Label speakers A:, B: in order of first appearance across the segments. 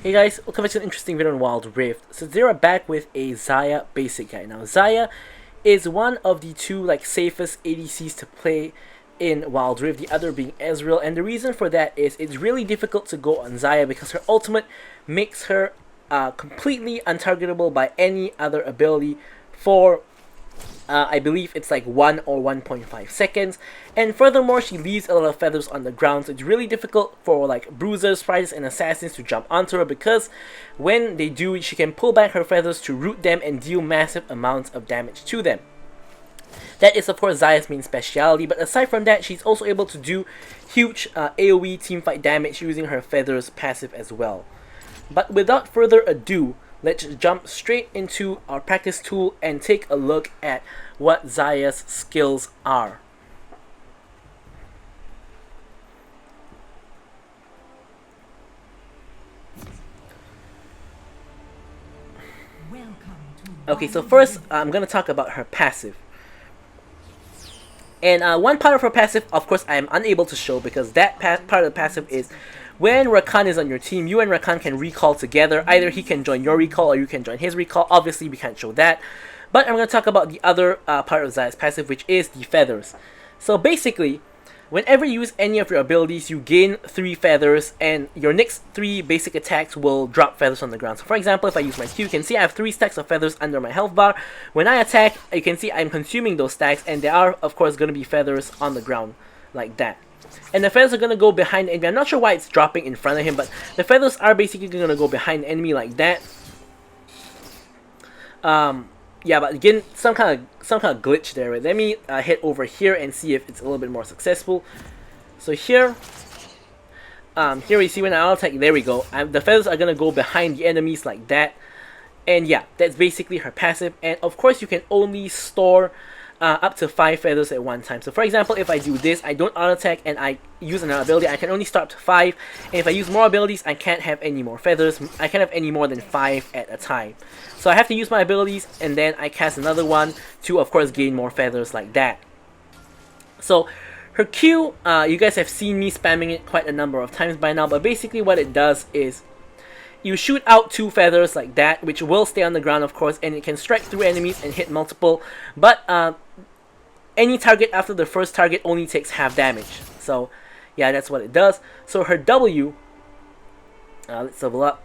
A: Hey guys, welcome back to an interesting video on Wild Rift. So they're back with a Xayah basic guy. Now Xayah is one of the two safest ADCs to play in Wild Rift, the other being Ezreal, and the reason for that is it's really difficult to go on Xayah because her ultimate makes her completely untargetable by any other ability for I believe it's like 1 or 1.5 seconds, and furthermore she leaves a lot of feathers on the ground, so it's really difficult for like bruisers, fighters, and assassins to jump onto her because when they do, she can pull back her feathers to root them and deal massive amounts of damage to them. That is of course Xayah's main speciality, but aside from that, she's also able to do huge AoE teamfight damage using her feathers passive as well. But without further ado, let's jump straight into our practice tool and take a look at what Xayah's skills are. Okay, so first I'm going to talk about her passive. And one part of her passive, of course, I am unable to show because that part of the passive is when Rakan is on your team, you and Rakan can recall together. Either he can join your recall or you can join his recall. Obviously, we can't show that. But I'm going to talk about the other part of Xayah's passive, which is the feathers. So basically, whenever you use any of your abilities, you gain 3 feathers, and your next 3 basic attacks will drop feathers on the ground. So for example, if I use my Q, you can see I have 3 stacks of feathers under my health bar. When I attack, you can see I'm consuming those stacks, and there are, of course, going to be feathers on the ground, like that. And the feathers are going to go behind the enemy. I'm not sure why it's dropping in front of him, but the feathers are basically going to go behind the enemy like that. Yeah, but again, some kind of glitch there. Right? Let me head over here and see if it's a little bit more successful. So here we see when I attack, there we go. The feathers are gonna go behind the enemies like that. And yeah, that's basically her passive. And of course, you can only store up to 5 feathers at one time. So for example, if I do this, I don't auto attack and I use another ability, I can only start up to 5. And if I use more abilities, I can't have any more feathers. I can't have any more than 5 at a time. So I have to use my abilities and then I cast another one to, of course, gain more feathers like that. So her Q, you guys have seen me spamming it quite a number of times by now, but basically what it does is you shoot out 2 feathers like that, which will stay on the ground, of course, and it can strike through enemies and hit multiple, but any target after the first target only takes half damage. So yeah, that's what it does. So her W, let's level up.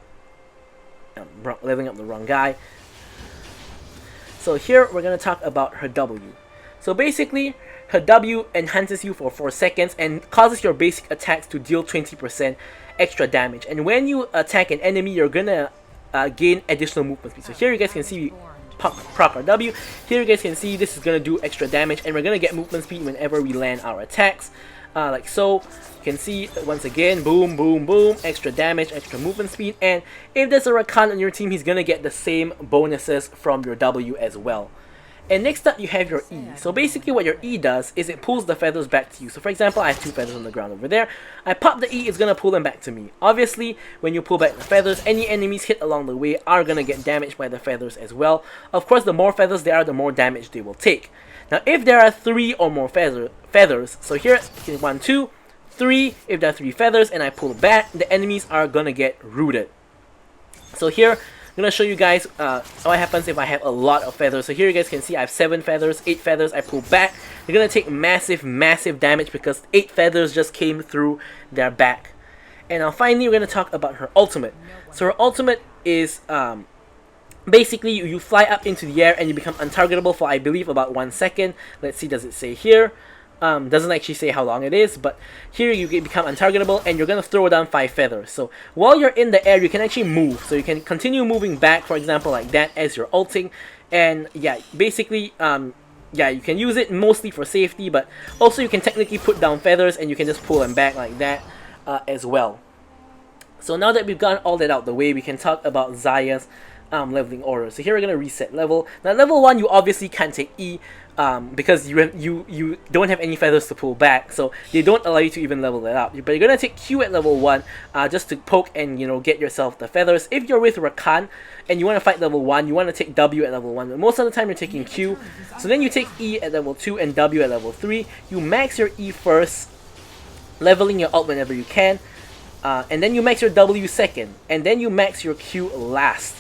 A: I'm leveling up the wrong guy. So here we're going to talk about her W. So basically, her W enhances you for 4 seconds and causes your basic attacks to deal 20% extra damage. And when you attack an enemy, you're gonna gain additional movement speed. So here you guys can see proc our W. Here you guys can see this is gonna do extra damage, and we're gonna get movement speed whenever we land our attacks. Like so, you can see once again, boom, boom, boom, extra damage, extra movement speed. And if there's a Rakan on your team, he's gonna get the same bonuses from your W as well. And next up, you have your E. So basically what your E does is it pulls the feathers back to you. So for example, I have 2 feathers on the ground over there. I pop the E, it's going to pull them back to me. Obviously, when you pull back the feathers, any enemies hit along the way are going to get damaged by the feathers as well. Of course, the more feathers there are, the more damage they will take. Now, if there are 3 or more feathers, so here, 1, 2, 3, if there are 3 feathers and I pull back, the enemies are going to get rooted. So here, I'm going to show you guys what happens if I have a lot of feathers. So here you guys can see I have 7 feathers, 8 feathers, I pull back. They're going to take massive damage because 8 feathers just came through their back. And now finally we're going to talk about her ultimate. So her ultimate is basically you fly up into the air and you become untargetable for I believe about 1 second. Let's see, does it say here? Doesn't actually say how long it is, but here you become untargetable and you're going to throw down 5 feathers. So while you're in the air, you can actually move. So you can continue moving back, for example, like that as you're ulting. And yeah, basically, yeah, you can use it mostly for safety, but also you can technically put down feathers and you can just pull them back like that as well. So now that we've gotten all that out the way, we can talk about Xayah's leveling order. So here we're going to reset level. Now level 1, you obviously can't take E because you don't have any feathers to pull back, so they don't allow you to even level that up. But you're going to take Q at level 1 just to poke and get yourself the feathers. If you're with Rakan and you want to fight level 1, you want to take W at level 1, but most of the time you're taking Q. So then you take E at level 2 and W at level 3. You max your E first, leveling your ult whenever you can. and then you max your W second, and then you max your Q last.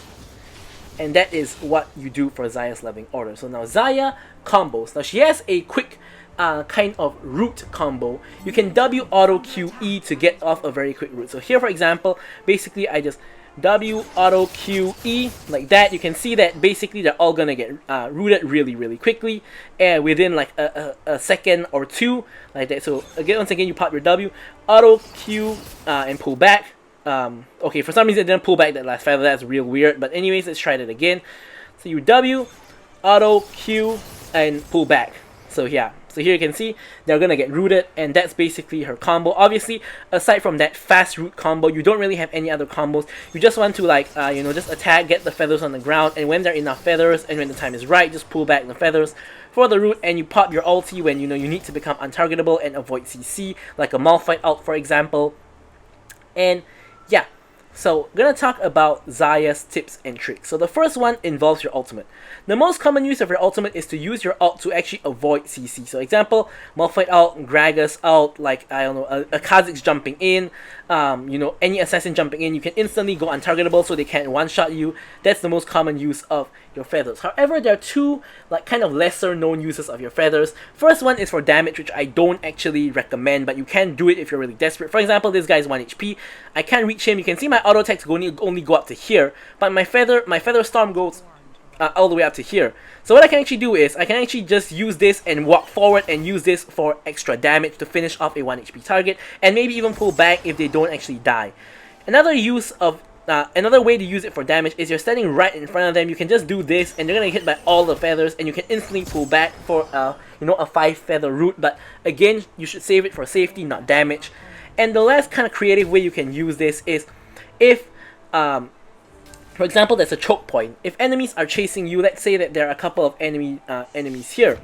A: And that is what you do for Xayah's leveling order. So now Xayah combos. Now she has a quick kind of root combo. You can W auto QE to get off a very quick root. So here, for example, basically I just W auto QE like that. You can see that basically they're all gonna get rooted really quickly, and within like a second or two, like that. So again, once again, you pop your W auto Q and pull back. Okay, for some reason it didn't pull back that last feather. That's real weird. But anyways, let's try that again. So you W, auto, Q, and pull back. So yeah, so here you can see they're gonna get rooted, and that's basically her combo. Obviously, aside from that fast root combo, you don't really have any other combos. You just want to like, you know, just attack, get the feathers on the ground, and when there are enough feathers, and when the time is right, just pull back the feathers for the root, and you pop your ulti when you know you need to become untargetable and avoid CC, like a Malphite ult, for example. And yeah, so I'm gonna talk about Xayah's tips and tricks. So the first one involves your ultimate. The most common use of your ultimate is to use your ult to actually avoid CC. So example, Malphite ult, Gragas ult, like I don't know, a Kha'Zix jumping in, you know, any assassin jumping in, you can instantly go untargetable so they can't one-shot you. That's the most common use of your feathers. However, there are two like kind of lesser known uses of your feathers. First one is for damage, which I don't actually recommend, but you can do it if you're really desperate. For example, this guy's 1 HP. I can't reach him. You can see my auto attacks only go up to here, but my feather storm goes all the way up to here. So what I can actually do is I can actually just use this and walk forward and use this for extra damage to finish off a 1 HP target, and maybe even pull back if they don't actually die. Another use of another way to use it for damage is you're standing right in front of them. You can just do this, and they're gonna get hit by all the feathers, and you can instantly pull back for you know, a 5 feather root. But again, you should save it for safety, not damage. And the last kind of creative way you can use this is if for example, there's a choke point. If enemies are chasing you, let's say that there are a couple of enemies here,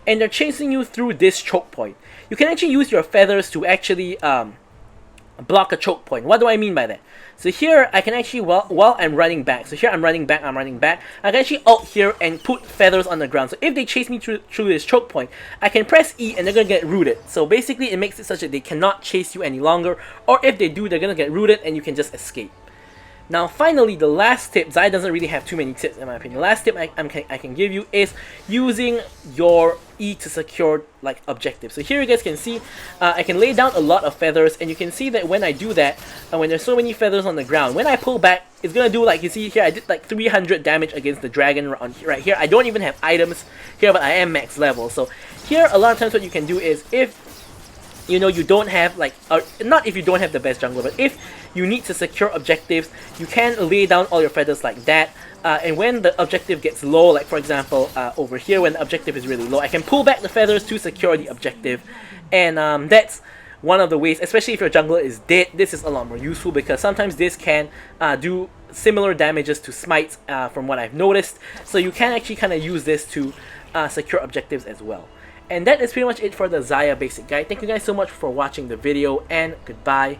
A: and they're chasing you through this choke point, you can actually use your feathers to actually block a choke point. What do I mean by that? So here I can actually, while I'm running back, so here I'm running back, I can actually ult here and put feathers on the ground. So if they chase me through this choke point, I can press E and they're gonna get rooted. So basically it makes it such that they cannot chase you any longer, or if they do, they're gonna get rooted and you can just escape. Now finally, the last tip, Xayah doesn't really have too many tips in my opinion. The last tip I can give you is using your E to secure like objectives. So here you guys can see I can lay down a lot of feathers, and you can see that when I do that, when there's so many feathers on the ground, when I pull back, it's gonna do, like you see here, I did like 300 damage against the dragon right here. I don't even have items here, but I am max level. So here a lot of times what you can do is, if you know you don't have like, not if you don't have the best jungler, but if you need to secure objectives, you can lay down all your feathers like that, and when the objective gets low, like for example over here, when the objective is really low, I can pull back the feathers to secure the objective. And that's one of the ways, especially if your jungler is dead. This is a lot more useful because sometimes this can do similar damages to smites, from what I've noticed. So you can actually kind of use this to secure objectives as well. And that is pretty much it for the Xayah basic guide. Thank you guys so much for watching the video, and goodbye.